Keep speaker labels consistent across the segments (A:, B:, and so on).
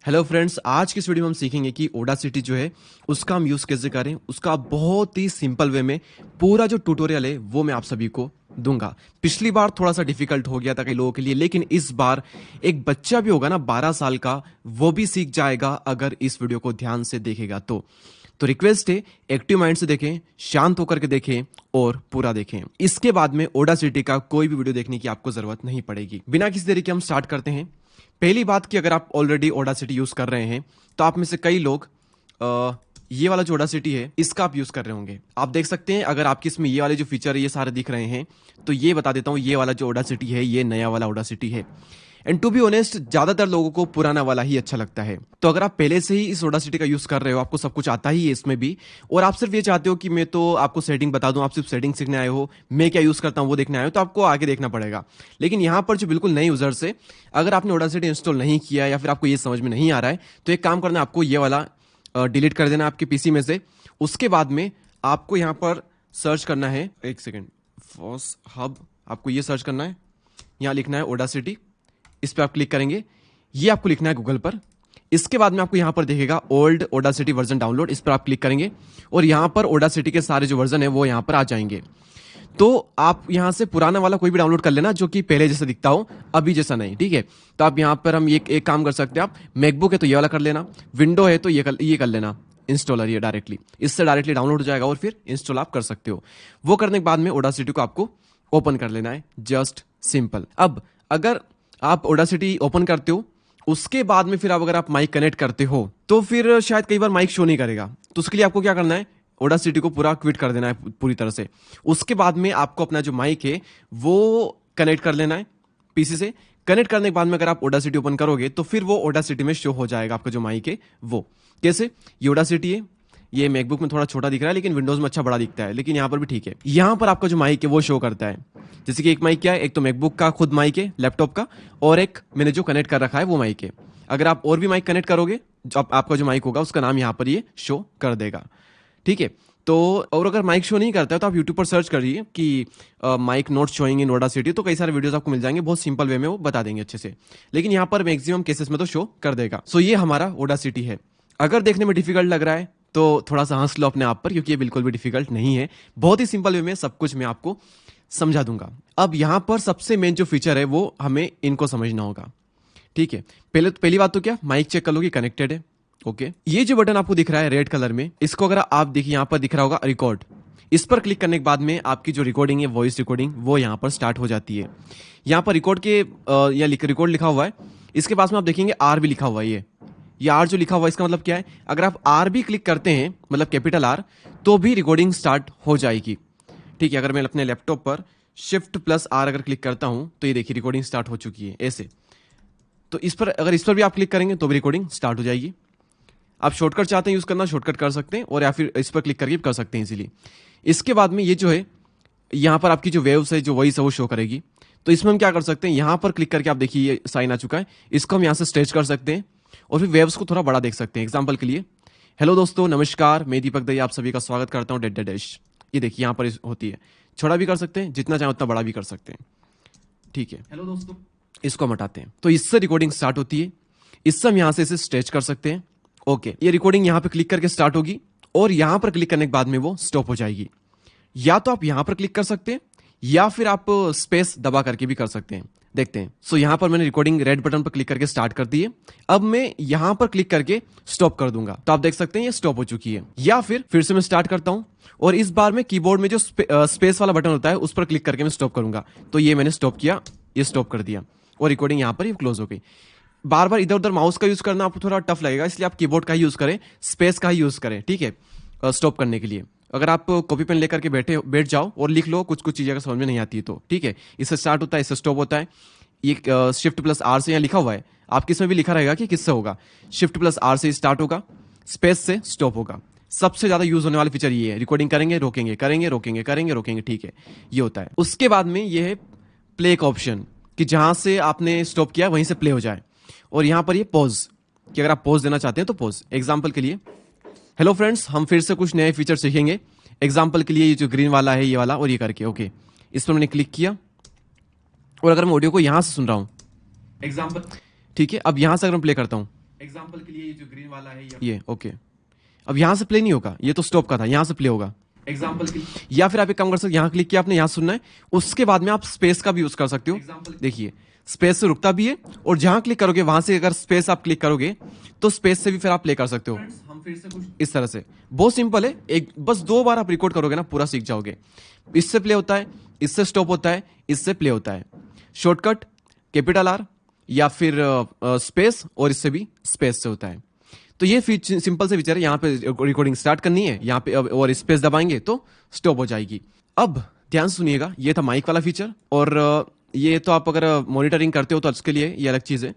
A: Hello friends, आज की इस वीडियो में हम सीखेंगे कि ऑडासिटी जो है उसका हम यूज़ कैसे करें। उसका बहुत ही सिंपल वे में पूरा जो ट्यूटोरियल है वो मैं आप सभी को दूंगा। पिछली बार थोड़ा सा डिफिकल्ट हो गया था कई लोगों के लिए, लेकिन इस बार एक बच्चा भी होगा ना 12 साल का, वो भी सीख जाएगा अगर इस वीडियो को ध्यान से देखेगा तो रिक्वेस्ट है, एक्टिव माइंड से देखें, शांत होकर के देखें और पूरा देखें। इसके बाद में ऑडासिटी का कोई भी वीडियो देखने की आपको जरूरत नहीं पड़ेगी। बिना किसी देरी के हम स्टार्ट करते हैं। पहली बात कि अगर आप ऑलरेडी ऑडासिटी यूज कर रहे हैं तो आप में से कई लोग ये वाला जो ऑडासिटी है इसका आप यूज कर रहे होंगे। आप देख सकते हैं अगर आपकी इसमें ये वाले जो फीचर है ये सारे दिख रहे हैं तो ये बता देता हूं, ये वाला जो ऑडासिटी है ये नया वाला ऑडासिटी है। एंड टू बी ऑनेस्ट, ज्यादातर लोगों को पुराना वाला ही अच्छा लगता है। तो अगर आप पहले से ही इस ऑडासिटी का यूज कर रहे हो, आपको सब कुछ आता ही है इसमें भी, और आप सिर्फ ये चाहते हो कि मैं तो आपको सेटिंग बता दूं, आप सिर्फ सेटिंग सीखने आए हो, मैं क्या यूज करता हूं वो देखने आए हो, तो आपको आगे देखना पड़ेगा। लेकिन यहां पर जो बिल्कुल नई यूजर से, अगर आपने ऑडासिटी इंस्टॉल नहीं किया या फिर आपको ये समझ में नहीं आ रहा है, तो एक काम करना है, आपको ये वाला डिलीट कर देना आपके पीसी में से। उसके बाद में आपको यहां पर सर्च करना है, एक सेकेंड, फॉस हब, आपको ये सर्च करना है, यहां लिखना है ऑडासिटी, इस पर आप क्लिक करेंगे, ये आपको लिखना है गूगल पर। इसके बाद में आपको यहां पर दिखेगा ओल्ड ऑडासिटी वर्जन डाउनलोड, इस पर आप क्लिक करेंगे और यहां पर ऑडासिटी के सारे जो वर्जन है वो यहां पर आ जाएंगे। तो आप यहां से पुराना वाला कोई भी डाउनलोड कर लेना जो कि पहले जैसा दिखता हो, अभी जैसा नहीं, ठीक है। तो आप यहां पर हम एक काम कर सकते हैं, आप मैकबुक है तो ये वाला कर लेना, विंडो है तो ये कर लेना इंस्टॉलर, ये डायरेक्टली इससे डायरेक्टली डाउनलोड हो जाएगा और फिर इंस्टॉल आप कर सकते हो। वो करने के बाद में ऑडासिटी को आपको ओपन कर लेना है, जस्ट सिंपल। अब अगर आप ऑडासिटी ओपन करते हो, उसके बाद में फिर अगर आप माइक कनेक्ट करते हो तो फिर शायद कई बार माइक शो नहीं करेगा। तो उसके लिए आपको क्या करना है, ऑडासिटी को पूरा क्विट कर देना है पूरी तरह से। उसके बाद में आपको अपना जो माइक है वो कनेक्ट कर लेना है पीसी से। कनेक्ट करने के बाद में अगर आप ऑडासिटी ओपन करोगे तो फिर वो ऑडासिटी में शो हो जाएगा आपका जो माइक है वो। कैसे? ये ऑडासिटी है, ये मैकबुक में थोड़ा छोटा दिख रहा है लेकिन विंडोज में अच्छा बड़ा दिखता है, लेकिन यहां पर भी ठीक है। यहां पर आपका जो माइक है वो शो करता है। जैसे कि एक माइक क्या है, एक तो मैकबुक का खुद माइक है लैपटॉप का, और एक मैंने जो कनेक्ट कर रखा है वो माइक है। अगर आप और भी माइक कनेक्ट करोगे, जो आपका जो माइक होगा उसका नाम यहां पर ये शो कर देगा, ठीक है। तो और अगर माइक शो नहीं करता है तो आप यूट्यूब पर सर्च करिए कि mic not showing in Audacity, तो कई सारे वीडियोस आपको मिल जाएंगे, बहुत सिंपल वे में वो बता देंगे अच्छे से। लेकिन यहां पर मैक्सिमम केसेस में तो शो कर देगा। सो ये हमारा ऑडासिटी है। अगर देखने में डिफिकल्ट लग रहा है तो थोड़ा सा हंस लो अपने आप पर, क्योंकि ये बिल्कुल भी डिफिकल्ट नहीं है, बहुत ही सिंपल वे में सब कुछ मैं आपको समझा दूंगा। अब यहां पर सबसे मेन जो फीचर है वो हमें इनको समझना होगा, ठीक है। पहली बात तो क्या, माइक चेक कर लो कि कनेक्टेड है, ओके। ये जो बटन आपको दिख रहा है रेड कलर में, इसको अगर आप देखिए यहां पर दिख रहा होगा रिकॉर्ड, इस पर क्लिक करने के बाद में आपकी जो रिकॉर्डिंग है, वॉइस रिकॉर्डिंग, वो यहां पर स्टार्ट हो जाती है। यहां पर रिकॉर्ड के या रिकॉर्ड लिखा हुआ है, इसके पास में आप देखेंगे आर भी लिखा हुआ है। ये आर जो लिखा हुआ है इसका मतलब क्या है, अगर आप आर भी क्लिक करते हैं, मतलब कैपिटल आर, तो भी रिकॉर्डिंग स्टार्ट हो जाएगी, ठीक है। अगर मैं अपने लैपटॉप पर शिफ्ट प्लस आर अगर क्लिक करता हूं तो ये देखिए रिकॉर्डिंग स्टार्ट हो चुकी है ऐसे। तो इस पर अगर इस पर भी आप क्लिक करेंगे तो भी रिकॉर्डिंग स्टार्ट हो जाएगी। आप शॉर्टकट चाहते हैं यूज करना, शॉर्टकट कर सकते हैं, और या फिर इस पर क्लिक करके भी कर सकते हैं इजीली। इसके बाद में ये जो है यहां पर आपकी जो वेव्स है, जो वॉइस है, वो शो करेगी। तो इसमें हम क्या कर सकते हैं, यहां पर क्लिक करके आप देखिए ये साइन आ चुका है, इसको हम यहां से स्ट्रेच कर सकते हैं और फिर वेव्स को थोड़ा बड़ा देख सकते हैं। एग्जांपल के लिए, हेलो दोस्तों, नमस्कार, मैं दीपक दही आप सभी का स्वागत करता हूं डैश। ये देखिए यहां पर होती है, छोटा भी कर सकते हैं, जितना चाहे उतना बड़ा भी कर सकते हैं, ठीक है। हेलो दोस्तों, इसको हम हटाते हैं, तो इससे रिकॉर्डिंग स्टार्ट होती है। इससे हम यहां से इसे स्ट्रेच कर सकते हैं, ओके। ये रिकॉर्डिंग यहां पर क्लिक करके स्टार्ट होगी और यहां पर क्लिक करने के बाद में वो स्टॉप हो जाएगी। या तो आप यहां पर क्लिक कर सकते हैं या फिर आप स्पेस दबा करके भी कर सकते हैं, देखते हैं। सो यहां पर मैंने रिकॉर्डिंग रेड बटन पर क्लिक करके स्टार्ट कर दी है। अब मैं यहां पर क्लिक करके स्टॉप कर दूंगा, तो आप देख सकते हैं ये स्टॉप हो चुकी है। या फिर से मैं स्टार्ट करता हूं और इस बार में कीबोर्ड में जो स्पेस वाला बटन होता है उस पर क्लिक करके मैं स्टॉप करूंगा, तो ये मैंने स्टॉप किया, ये स्टॉप कर दिया और रिकॉर्डिंग यहां पर ही क्लोज हो गई। बार बार इधर उधर माउस का यूज करना आपको थोड़ा टफ लगेगा, इसलिए आप कीबोर्ड का ही यूज करें, स्पेस का ही यूज करें, ठीक है, स्टॉप करने के लिए। अगर आप कॉपी पेन लेकर के बैठ जाओ और लिख लो कुछ चीजें अगर समझ में नहीं आती है तो, ठीक है। इससे स्टार्ट होता है, इससे स्टॉप होता है। ये शिफ्ट प्लस आर से यहाँ लिखा हुआ है, आपके इसमें भी लिखा रहेगा कि किससे होगा, शिफ्ट प्लस आर से स्टार्ट होगा, स्पेस से स्टॉप होगा। सबसे ज्यादा यूज होने वाला फीचर ये है, रिकॉर्डिंग करेंगे रोकेंगे, करेंगे रोकेंगे, करेंगे रोकेंगे, ठीक है, ये होता है। उसके बाद में ये है प्ले का ऑप्शन, कि जहां से आपने स्टॉप किया वहीं से प्ले हो जाए। और यहां पर ये पॉज, कि अगर आप पॉज देना चाहते हैं तो पॉज। एग्जाम्पल के लिए, हेलो फ्रेंड्स, हम फिर से कुछ नए फीचर सीखेंगे। एग्जाम्पल के लिए ये जो ग्रीन वाला है, ये वाला, और ये करके, ओके, इस पर मैंने क्लिक किया और अगर मैं ऑडियो को यहां से सुन रहा हूं, एग्जाम्पल, ठीक है। अब यहां से अगर मैं प्ले करता हूं, एग्जाम्पल के लिए ये जो ग्रीन वाला है ये ओके। अब यहां से प्ले नहीं होगा, ये तो स्टॉप का था, यहां से प्ले होगा एग्जाम्पल के लिए। या फिर आप एक काम कर सकते हो, यहां क्लिक किया आपने, यहां सुनना है, उसके बाद में आप स्पेस का भी यूज कर सकते हो। देखिए स्पेस से रुकता भी है, और जहां क्लिक करोगे वहां से अगर स्पेस आप क्लिक करोगे तो स्पेस से भी फिर आप प्ले कर सकते हो। हम फिर से कुछ इस तरह से, बहुत सिंपल है, एक बस 2 बार आप रिकॉर्ड करोगे ना पूरा सीख जाओगे। इससे प्ले होता है, इससे स्टॉप होता है, इससे प्ले होता है। शॉर्टकट कैपिटल आर या फिर स्पेस, और इससे भी स्पेस से होता है। तो ये सिंपल से फीचर है। यहाँ पे रिकॉर्डिंग स्टार्ट करनी है, यहाँ पे और स्पेस दबाएंगे तो स्टॉप हो जाएगी। अब ध्यान सुनिएगा, ये था माइक वाला फीचर, और ये तो आप अगर मॉनिटरिंग करते हो तो उसके लिए ये अलग चीज है।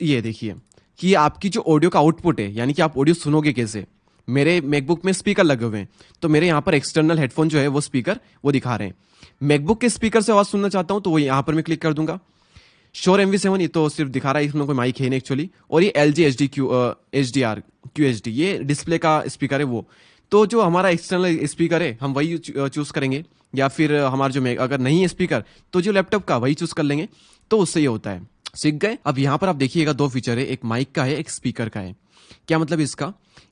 A: ये देखिए कि आपकी जो ऑडियो का आउटपुट है, यानी कि आप ऑडियो सुनोगे कैसे। मेरे मैकबुक में स्पीकर लगे हुए हैं, तो मेरे यहाँ पर एक्सटर्नल हेडफोन जो है वो स्पीकर वो दिखा रहे हैं। मैकबुक के स्पीकर से आवाज सुनना चाहता हूं तो वो यहाँ पर मैं क्लिक कर दूंगा। श्योर MV7 ये तो सिर्फ दिखा रहा है, इसमें कोई माइक है नहीं एक्चुअली। और ये LG HDR QHD ये डिस्प्ले का स्पीकर है वो। तो जो हमारा एक्सटर्नल स्पीकर है हम वही चूज करेंगे, या फिर हमारा जो अगर नहीं है स्पीकर तो जो लैपटॉप का वही चूज कर लेंगे, तो उससे ये होता है। सीख गए। अब यहाँ पर आप देखिएगा 2 फीचर है, एक माइक का है, एक स्पीकर का है। क्या मतलब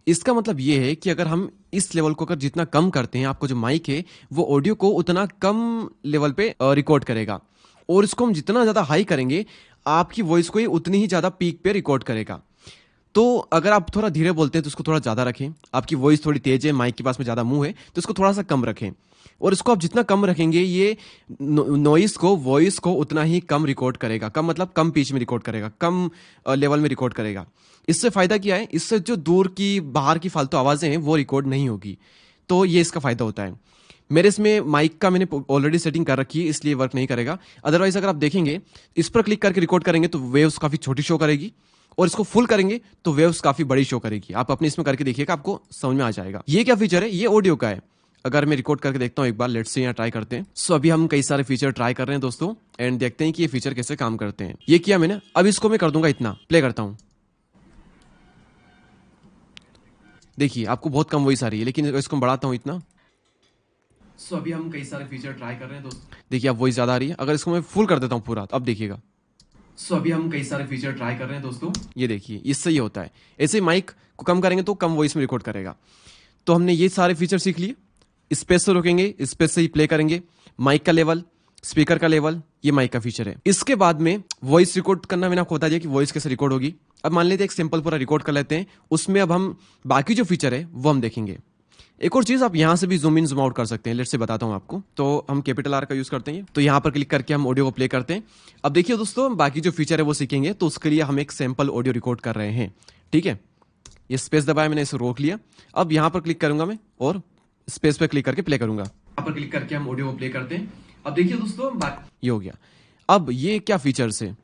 A: इसका मतलब ये है कि अगर हम इस लेवल को अगर जितना कम करते हैं, आपको जो माइक है वो ऑडियो को उतना कम लेवल पे रिकॉर्ड करेगा, और इसको हम जितना ज्यादा हाई करेंगे आपकी वॉइस को ये उतनी ही ज्यादा पीक पे रिकॉर्ड करेगा। तो अगर आप थोड़ा धीरे बोलते हैं तो इसको थोड़ा ज्यादा रखें, आपकी वॉइस थोड़ी तेज है, माइक के पास में ज्यादा मुंह है तो इसको थोड़ा सा कम रखें। और इसको आप जितना कम रखेंगे ये नॉइस को, वॉइस को उतना ही कम रिकॉर्ड करेगा। कम मतलब कम पिच में रिकॉर्ड करेगा, कम लेवल में रिकॉर्ड करेगा। इससे फायदा क्या है, इससे जो दूर की बाहर की फालतू आवाजें हैं वो रिकॉर्ड नहीं होगी। तो ये इसका फायदा होता है। मेरे इसमें माइक का मैंने ऑलरेडी सेटिंग कर रखी है, इसलिए वर्क नहीं करेगा। अदरवाइज अगर आप देखेंगे इस पर क्लिक करके रिकॉर्ड करेंगे तो वेव्स काफी छोटी शो करेगी, और इसको फुल करेंगे तो वेव्स काफी बड़ी शो करेगी। आप अपने इसमें करके देखिएगा, आपको समझ में आ जाएगा। ये क्या फीचर है, ये ऑडियो का है। अगर मैं रिकॉर्ड करके देखता हूं एक बार, लेट्स से यहाँ ट्राई करते हैं। सो अभी हम कई सारे फीचर ट्राई कर रहे हैं दोस्तों, एंड देखते हैं कि ये फीचर कैसे काम करते हैं। ये किया मैंने, अब इसको मैं कर दूंगा इतना, प्ले करता हूं। देखिए आपको बहुत कम वॉइस आ रही है, लेकिन इसको बढ़ाता हूं इतना। सो अभी हम कई सारे फीचर ट्राई कर रहे हैं दोस्तों। देखिए अब वॉइस ज्यादा आ रही है। अगर इसको मैं फुल कर देता हूं पूरा, अब देखिएगा। सो अभी हम कई सारे फीचर ट्राई कर रहे हैं दोस्तों। ये देखिए इससे ये होता है। ऐसे माइक को कम करेंगे तो कम वॉइस में रिकॉर्ड करेगा। तो हमने ये सारे फीचर सीख लिए। स्पेस से रोकेंगे, स्पेस से ही प्ले करेंगे। माइक का लेवल, स्पीकर का लेवल, ये माइक का फीचर है। इसके बाद में वॉइस रिकॉर्ड करना मैंने आपको बता दिया कि वॉइस कैसे रिकॉर्ड होगी। अब मान लेते हैं एक सिंपल पूरा रिकॉर्ड कर लेते हैं, उसमें अब हम बाकी जो फीचर है वो हम देखेंगे। एक और चीज, आप यहां से भी जूम इन जूम आउट कर सकते हैं। लेट्स से बताता हूं आपको। तो हम कैपिटल आर का यूज करते हैं, तो यहां पर क्लिक करके हम ऑडियो को प्ले करते हैं। अब देखिए दोस्तों, बाकी जो फीचर है वो सीखेंगे, तो उसके लिए हम एक सैंपल ऑडियो रिकॉर्ड कर रहे हैं। ठीक है, ये स्पेस दबाया मैंने, इसे रोक लिया। अब यहां पर क्लिक करूंगा मैं और स्पेस पे क्लिक करके प्ले करूंगा। यहाँ पर क्लिक करके हम ऑडियो को प्ले करते हैं। अब देखिए दोस्तों, ये हो गया। अब ये क्या फीचर्स है,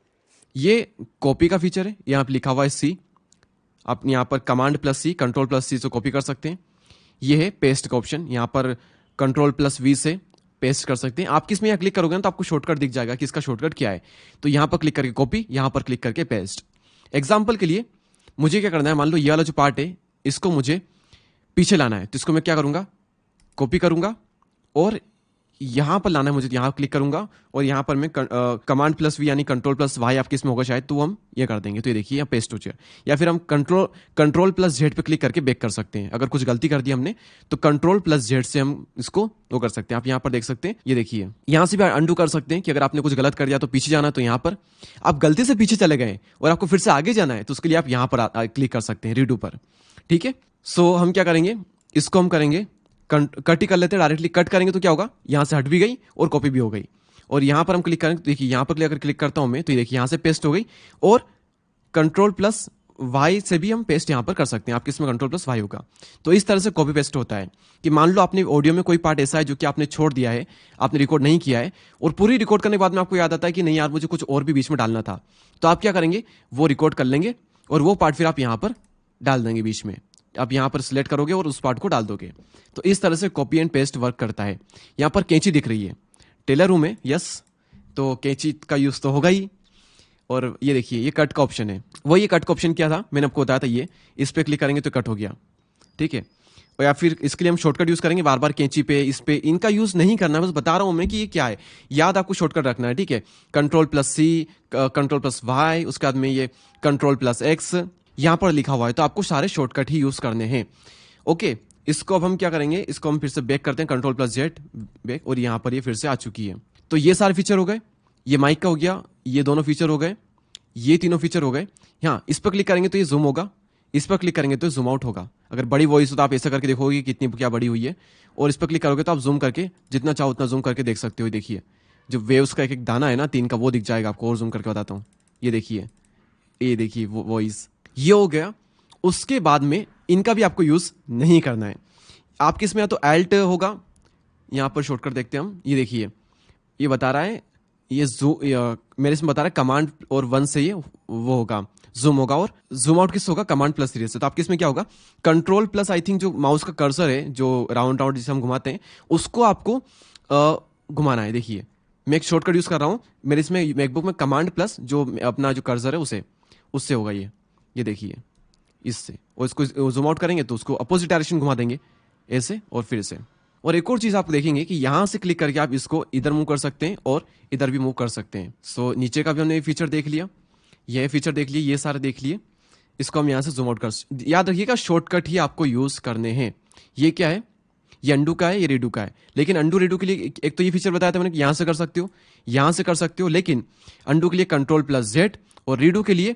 A: ये कॉपी का फीचर है। यहाँ पे लिखा हुआ है C, आप यहाँ पर Command+C, Control+C से कॉपी कर सकते हैं। ये है पेस्ट का ऑप्शन, यहाँ पर Ctrl+V से पेस्ट कर सकते हैं। आप किसमें यहाँ क्लिक करोगे ना तो आपको शॉर्टकट दिख जाएगा कि इसका शॉर्टकट क्या है। तो यहाँ पर क्लिक करके कॉपी, यहाँ पर क्लिक करके पेस्ट। एग्जाम्पल के लिए मुझे क्या करना है, मान लो ये वाला जो पार्ट है इसको मुझे पीछे लाना है, तो इसको मैं क्या करूंगा, कॉपी करूंगा और यहां पर लाना है मुझे। यहां क्लिक करूंगा और यहां पर मैं Command+V यानी Ctrl+Y आपके इसमें होगा शायद, तो हम ये कर देंगे। तो ये देखिए यहाँ पेस्ट हो जाए। या फिर हम Ctrl+Z पे क्लिक करके बैक कर सकते हैं। अगर कुछ गलती कर दी हमने तो Ctrl+Z से हम इसको वो कर सकते हैं। आप यहाँ पर देख सकते हैं, ये देखिए यहाँ से भी अंडू कर सकते हैं कि अगर आपने कुछ गलत कर दिया तो पीछे जाना है, तो यहाँ पर आप गलती से पीछे चले गए और आपको फिर से आगे जाना है, तो उसके लिए आप यहाँ पर क्लिक कर सकते हैं, रीडू पर। ठीक है, सो हम क्या करेंगे, इसको हम करेंगे कट ही कर लेते हैं। डायरेक्टली कट करेंगे तो क्या होगा, यहां से हट भी गई और कॉपी भी हो गई। और यहां पर हम क्लिक करेंगे तो देखिए यहाँ पर अगर क्लिक करता हूं मैं, तो ये देखिए यहां से पेस्ट हो गई। और Ctrl+Y से भी हम पेस्ट यहां पर कर सकते हैं। आपके इसमें Ctrl+Y होगा। तो इस तरह से कॉपी पेस्ट होता है कि मान लो आपने ऑडियो में कोई पार्ट ऐसा है जो कि आपने छोड़ दिया है, आपने रिकॉर्ड नहीं किया है, और पूरी रिकॉर्ड करने के बाद में आपको याद आता है कि नहीं यार मुझे कुछ और भी बीच में डालना था, तो आप क्या करेंगे, वो रिकॉर्ड कर लेंगे और वो पार्ट फिर आप यहां पर डाल देंगे बीच में। आप यहां पर सिलेक्ट करोगे और उस पार्ट को डाल दोगे। तो इस तरह से कॉपी एंड पेस्ट वर्क करता है। यहां पर कैंची दिख रही है, टेलर रूम है, यस, तो कैंची का यूज तो होगा ही। और ये देखिए ये कट का ऑप्शन है, वो ये कट का ऑप्शन क्या था मैंने आपको बताया था, ये इस पे क्लिक करेंगे तो कट हो गया। ठीक है, और या फिर इसके लिए हम शॉर्टकट यूज करेंगे, बार बार कैंची पे इस पे इनका यूज नहीं करना, बस बता रहा हूं मैं कि ये क्या है, याद आपको शॉर्टकट रखना है। ठीक है, Ctrl+C, Ctrl+Y, उसके बाद में ये Ctrl+X, यहाँ पर लिखा हुआ है, तो आपको सारे शॉर्टकट ही यूज करने हैं। ओके, इसको अब हम क्या करेंगे, इसको हम फिर से बैक करते हैं, Ctrl+Z बैक, और यहाँ पर ये फिर से आ चुकी है। तो ये सारे फीचर हो गए, ये माइक का हो गया, ये दोनों फीचर हो गए, ये तीनों फीचर हो गए। यहाँ इस पर क्लिक करेंगे तो ये जूम होगा, इस पर क्लिक करेंगे तो जूम आउट होगा। अगर बड़ी वॉइस हो तो आप ऐसा करके देखोगे कितनी क्या बड़ी हुई है, और इस पर क्लिक करोगे तो आप जूम करके जितना चाहो उतना जूम करके देख सकते हो। देखिए जो वेव्स का एक एक दाना है ना 3 का, वो दिख जाएगा आपको, और जूम करके बताता हूँ। ये देखिए वो वॉइस, ये हो गया। उसके बाद में इनका भी आपको यूज नहीं करना है। आपके इसमें या तो एल्ट होगा, यहाँ पर शॉर्टकट देखते हैं हम, ये देखिए ये बता रहा है, मेरे इसमें बता रहा है कमांड और 1 से ये वो होगा, जूम होगा, और जूम आउट किस होगा, Command+3 से। तो आपके इसमें क्या होगा, Ctrl+ आई थिंक जो माउस का कर्सर है, जो राउंड राउंड जिसे हम घुमाते हैं, उसको आपको घुमाना है। देखिए मैं एक शॉर्टकट यूज कर रहा हूँ, मेरे इसमें मैकबुक में Command+ जो अपना जो कर्सर है उससे होगा ये देखिए इससे, और इसको जूम आउट करेंगे तो उसको अपोजिट डायरेक्शन घुमा देंगे ऐसे और फिर से। और एक और चीज आप देखेंगे कि यहां से क्लिक करके आप इसको इधर मूव कर सकते हैं और इधर भी मूव कर सकते हैं। सो नीचे का भी हमने फीचर देख लिया, यह फीचर देख लिए, ये सारे देख लिए। इसको हम यहां से जूम आउट कर, याद रखिएगा शॉर्टकट ही आपको यूज करने हैं। ये क्या है, ये अंडू का है, ये रीडू का है। लेकिन अंडू रीडू के लिए एक तो ये फीचर बताया था मैंने कि यहां से कर सकते हो, यहां से कर सकते हो, लेकिन अंडू के लिए Ctrl+Z और रीडू के लिए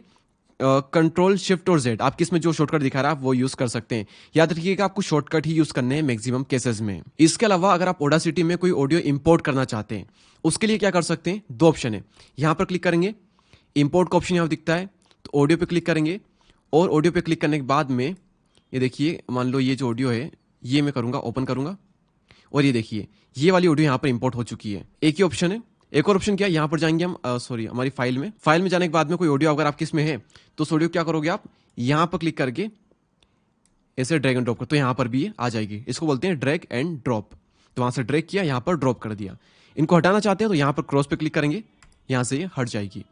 A: Ctrl+Shift+Z। आपके इसमें जो शॉर्टकट दिखा रहा है आप वो यूज कर सकते हैं। याद रखिएगा आपको शॉर्टकट ही यूज करने हैं मैक्सिमम केसेस में। इसके अलावा अगर आप ऑडासिटी में कोई ऑडियो इंपोर्ट करना चाहते हैं, उसके लिए क्या कर सकते हैं, 2 ऑप्शन है। यहां पर क्लिक करेंगे, इंपोर्ट का ऑप्शन यहां दिखता है, तो ऑडियो पे क्लिक करेंगे, और ऑडियो पे क्लिक करने के बाद में ये देखिए, मान लो ये जो ऑडियो है ये मैं करूंगा, ओपन करूंगा, और ये देखिए ये वाली ऑडियो यहां पर इंपोर्ट हो चुकी है। एक ही ऑप्शन है। एक और ऑप्शन क्या है, यहां पर जाएंगे हम, हमारी फाइल में जाने के बाद में कोई ऑडियो अगर आपके इसमें है तो उस ऑडियो क्या करोगे आप, यहां पर क्लिक करके ऐसे ड्रैग एंड ड्रॉप कर, तो यहां पर भी आ जाएगी। इसको बोलते हैं ड्रैग एंड ड्रॉप। तो वहां से ड्रैग किया, यहां पर ड्रॉप कर दिया। इनको हटाना चाहते हैं तो यहां पर क्रॉस पे क्लिक करेंगे, यहां से ये हट जाएगी।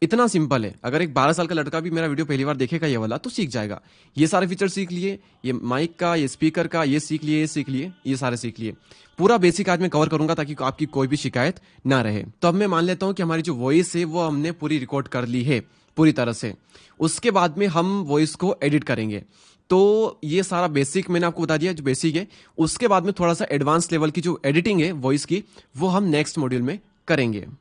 A: इतना सिंपल है। अगर एक 12 साल का लड़का भी मेरा वीडियो पहली बार देखेगा ये वाला, तो सीख जाएगा। ये सारे फीचर सीख लिए, ये माइक का, ये स्पीकर का, ये सीख लिए, ये सारे सीख लिए। पूरा बेसिक आज मैं कवर करूंगा ताकि आपकी कोई भी शिकायत ना रहे। तो अब मैं मान लेता हूं कि हमारी जो वॉइस है वो हमने पूरी रिकॉर्ड कर ली है पूरी तरह से। उसके बाद में हम वॉइस को एडिट करेंगे। तो ये सारा बेसिक मैंने आपको बता दिया जो बेसिक है। उसके बाद में थोड़ा सा एडवांस लेवल की जो एडिटिंग है वॉइस की, वो हम नेक्स्ट मॉड्यूल में करेंगे।